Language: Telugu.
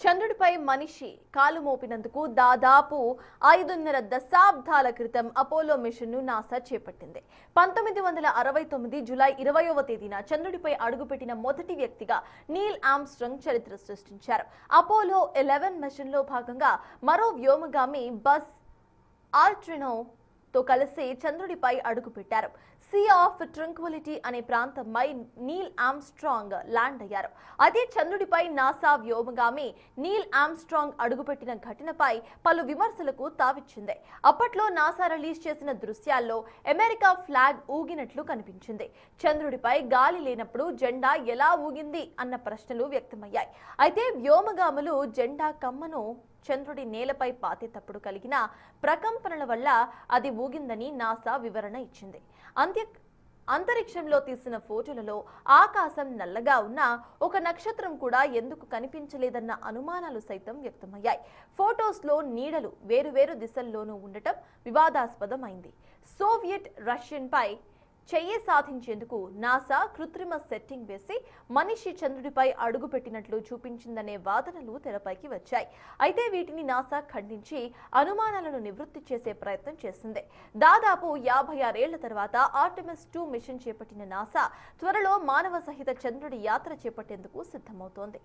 చంద్రుడిపై మనిషి కాలు మోపినందుకు దాదాపు 5.5 దశాబ్దాల క్రితం అపోలో మిషన్ను నాసా చేపట్టింది. 1969 జూలై 20వ తేదీన చంద్రుడిపై అడుగుపెట్టిన మొదటి వ్యక్తిగా నీల్ ఆర్మ్స్ట్రాంగ్ చరిత్ర సృష్టించారు. అపోలో 11 మిషన్లో భాగంగా మరో వ్యోమగామి బజ్ ఆల్డ్రిన్ తో కలిసి చంద్రుడిపై అడుగుపెట్టారు. సీ ఆఫ్ ట్రంక్విలిటీ అనే ప్రాంతంపై నీల్ ఆర్మ్స్ట్రాంగ్ ల్యాండ్ అయ్యారు. అదే చంద్రుడిపై నాసా వ్యోమగామి నీల్ ఆర్మ్స్ట్రాంగ్ అడుగుపెట్టిన ఘటనపై పలు విమర్శలకు తావిచ్చింది. అప్పట్లో నాసా రిలీజ్ చేసిన దృశ్యాల్లో అమెరికా ఫ్లాగ్ ఊగినట్లు కనిపించింది. చంద్రుడిపై గాలి లేనప్పుడు జెండా ఎలా ఊగింది అన్న ప్రశ్నలు వ్యక్తమయ్యాయి. అయితే వ్యోమగాములు జెండా కమ్మను చంద్రుడి నేలపై పాతేటప్పుడు కలిగిన ప్రకంపనల వల్ల అది ఊగిందని నాసా వివరణ ఇచ్చింది. అంతరిక్షంలో తీసిన ఫోటోలలో ఆకాశం నల్లగా ఉన్న ఒక నక్షత్రం కూడా ఎందుకు కనిపించలేదన్న అనుమానాలు సైతం వ్యక్తమయ్యాయి. ఫోటోస్లో నీడలు వేరువేరు దిశల్లోనూ ఉండటం వివాదాస్పదమైంది. సోవియట్ రష్యన్పై చెయ్యి సాధించేందుకు నాసా కృత్రిమ సెట్టింగ్ వేసి మనిషి చంద్రుడిపై అడుగుపెట్టినట్లు చూపించిందనే వాదనలు తెరపైకి వచ్చాయి. అయితే వీటిని నాసా ఖండించి అనుమానాలను నివృత్తి చేసే ప్రయత్నం చేసింది. దాదాపు 56 ఏళ్ల తర్వాత ఆర్టెమిస్ 2 మిషన్ చేపట్టిన నాసా త్వరలో మానవ సహిత చంద్రుడి యాత్ర చేపట్టేందుకు సిద్ధమవుతోంది.